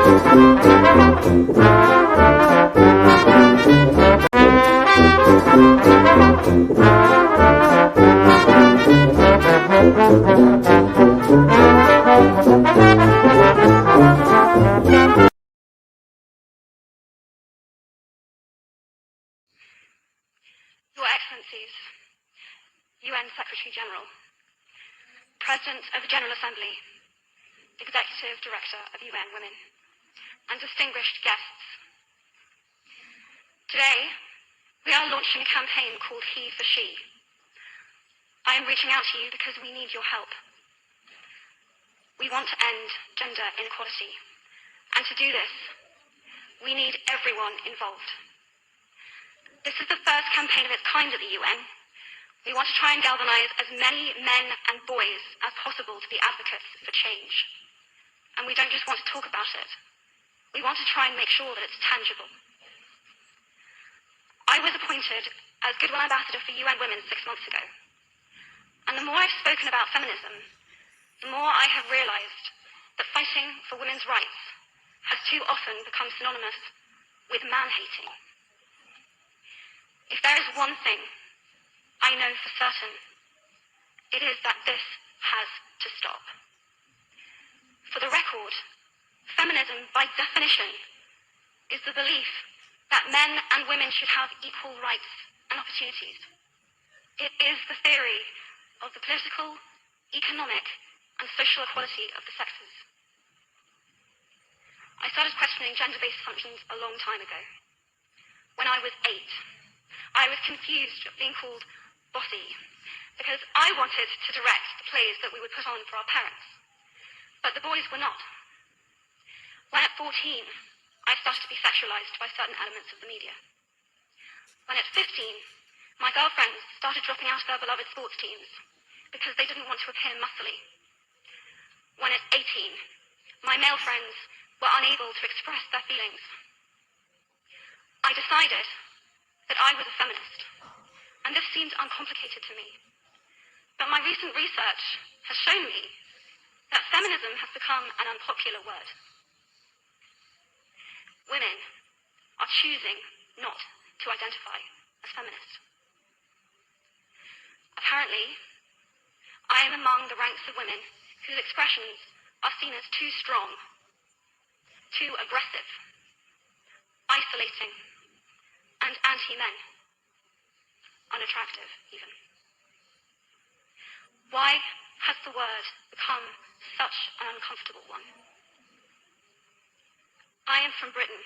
Your Excellencies, UN Secretary General, President of the General Assembly, Executive Director of UN Women, and distinguished guests. Today, we are launching a campaign called He for She. I am reaching out to you because we need your help. We want to end gender inequality, and to do this, we need everyone involved. This is the first campaign of its kind at the UN. We want to try and galvanise as many men and boys as possible to be advocates for change. And we don't just want to talk about it. We want to try and make sure that it's tangible. I was appointed as Goodwill Ambassador for UN Women 6 months ago. And the more I've spoken about feminism, the more I have realised that fighting for women's rights has too often become synonymous with man-hating. If there is one thing I know for certain, it is that this has to stop. For the record, feminism, by definition, is the belief that men and women should have equal rights and opportunities. It is the theory of the political, economic, and social equality of the sexes. I started questioning gender-based assumptions a long time ago. When I was 8, I was confused at being called bossy because I wanted to direct the plays that we would put on for our parents, but the boys were not. When at 14, I started to be sexualized by certain elements of the media. When at 15, my girlfriends started dropping out of their beloved sports teams because they didn't want to appear muscly. When at 18, my male friends were unable to express their feelings. I decided that I was a feminist, and this seemed uncomplicated to me. But my recent research has shown me that feminism has become an unpopular word. Women are choosing not to identify as feminist. Apparently, I am among the ranks of women whose expressions are seen as too strong, too aggressive, isolating, and anti-men, unattractive even. Why has the word become such an uncomfortable one? I am from Britain,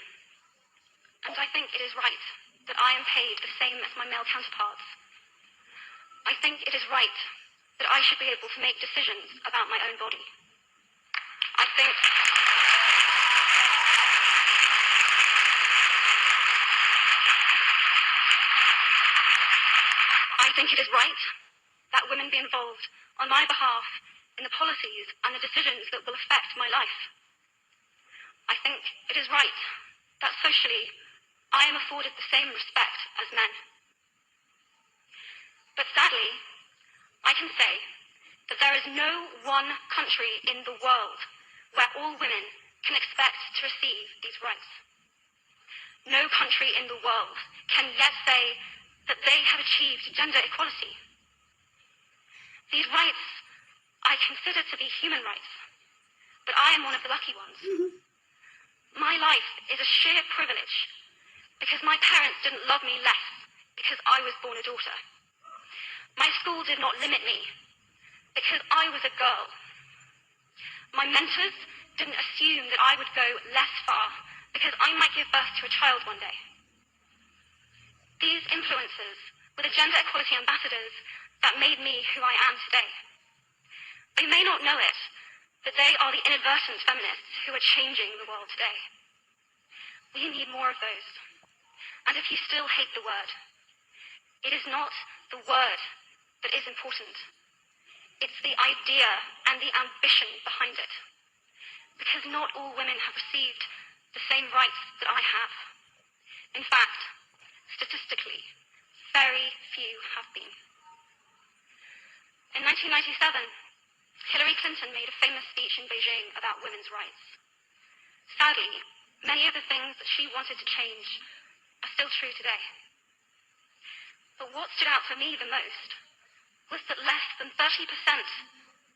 and I think it is right that I am paid the same as my male counterparts. I think it is right that I should be able to make decisions about my own body. I think it is right that women be involved on my behalf in the policies and the decisions that will affect my life. I think it is right that socially I am afforded the same respect as men. But sadly, I can say that there is no one country in the world where all women can expect to receive these rights. No country in the world can yet say that they have achieved gender equality. These rights I consider to be human rights, but I am one of the lucky ones. My life is a sheer privilege because my parents didn't love me less because I was born a daughter. My school did not limit me because I was a girl. My mentors didn't assume that I would go less far because I might give birth to a child one day. These influences were the gender equality ambassadors that made me who I am today. They may not know it, but they are the inadvertent feminists who are changing the world today. We need more of those. And if you still hate the word, it is not the word that is important. It's the idea and the ambition behind it. Because not all women have received the same rights that I have. In fact, statistically, very few have been. In 1997, Hillary Clinton made a famous speech in Beijing about women's rights. Sadly, many of the things that she wanted to change are still true today. But what stood out for me the most was that less than 30%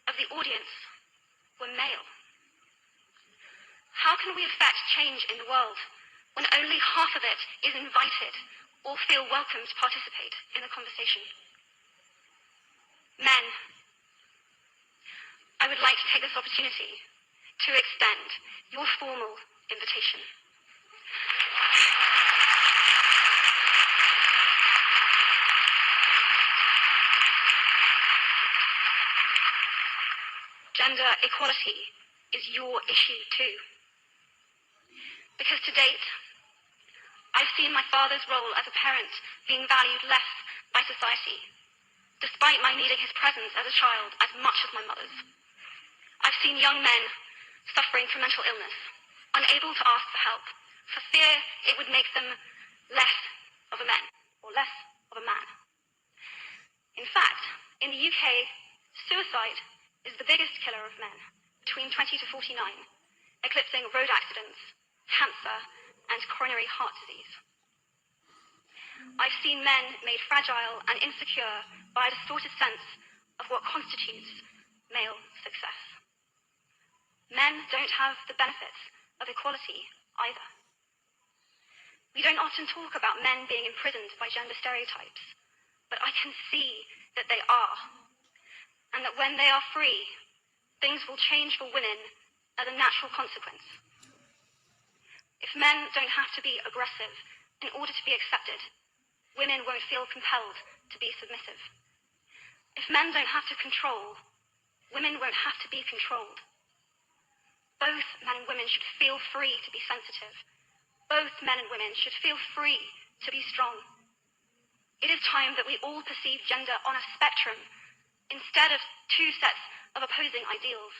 of the audience were male. How can we affect change in the world when only half of it is invited or feel welcome to participate in the conversation? Men, I would like to take this opportunity to extend your formal invitation. Gender equality is your issue too. Because to date, I've seen my father's role as a parent being valued less by society, despite my needing his presence as a child as much as my mother's. I've seen young men suffering from mental illness, unable to ask for help, for fear it would make them less of a man, or less of a man. In fact, in the UK, suicide is the biggest killer of men, between 20 to 49, eclipsing road accidents, cancer, and coronary heart disease. I've seen men made fragile and insecure by a distorted sense of what constitutes male success. Men don't have the benefits of equality either. We don't often talk about men being imprisoned by gender stereotypes, but I can see that they are, and that when they are free, things will change for women as a natural consequence. If men don't have to be aggressive in order to be accepted, women won't feel compelled to be submissive. If men don't have to control, women won't have to be controlled. Both men and women should feel free to be sensitive. Both men and women should feel free to be strong. It is time that we all perceive gender on a spectrum instead of two sets of opposing ideals.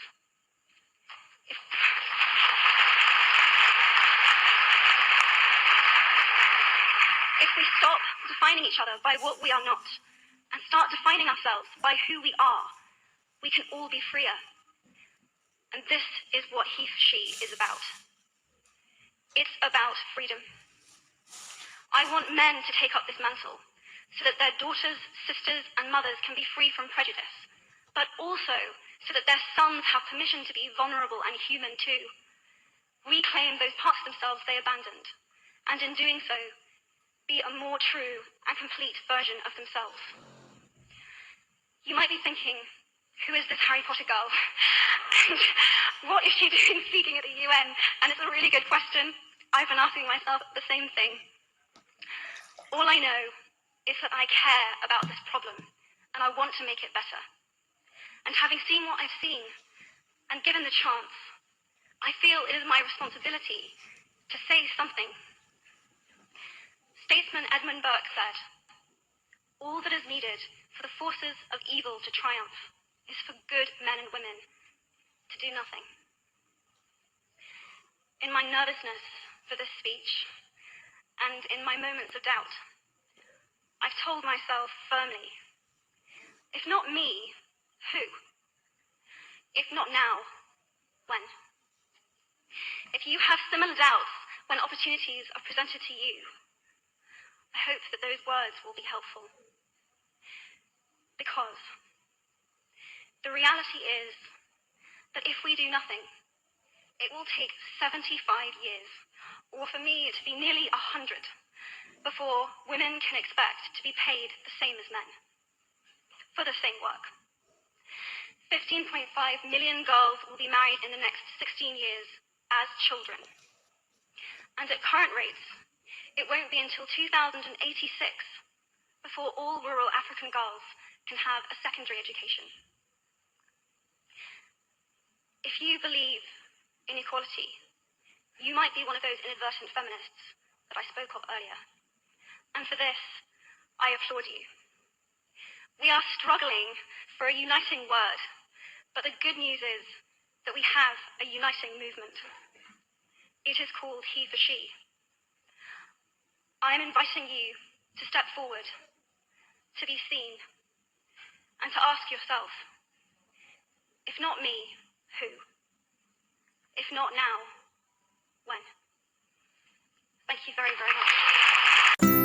If we stop defining each other by what we are not and start defining ourselves by who we are, we can all be freer. And this is what he for she is about. It's about freedom. I want men to take up this mantle so that their daughters, sisters, and mothers can be free from prejudice, but also so that their sons have permission to be vulnerable and human too. Reclaim those parts of themselves they abandoned, and in doing so, be a more true and complete version of themselves. You might be thinking, who is this Harry Potter girl? What is she doing speaking at the UN? And it's a really good question. I've been asking myself the same thing. All I know is that I care about this problem, and I want to make it better. And having seen what I've seen, and given the chance, I feel it is my responsibility to say something. Statesman Edmund Burke said, "All that is needed for the forces of evil to triumph is for good men and women to do nothing." In my nervousness for this speech, and in my moments of doubt, I've told myself firmly, if not me, who? If not now, when? If you have similar doubts when opportunities are presented to you, I hope that those words will be helpful. Because the reality is that if we do nothing, it will take 75 years, or for me to be nearly 100, before women can expect to be paid the same as men for the same work. 15.5 million girls will be married in the next 16 years as children. And at current rates, it won't be until 2086 before all rural African girls can have a secondary education. If you believe in equality, you might be one of those inadvertent feminists that I spoke of earlier. And for this, I applaud you. We are struggling for a uniting word, but the good news is that we have a uniting movement. It is called He for She. I am inviting you to step forward, to be seen, and to ask yourself, if not me, who? If not now, when. Thank you very, very much.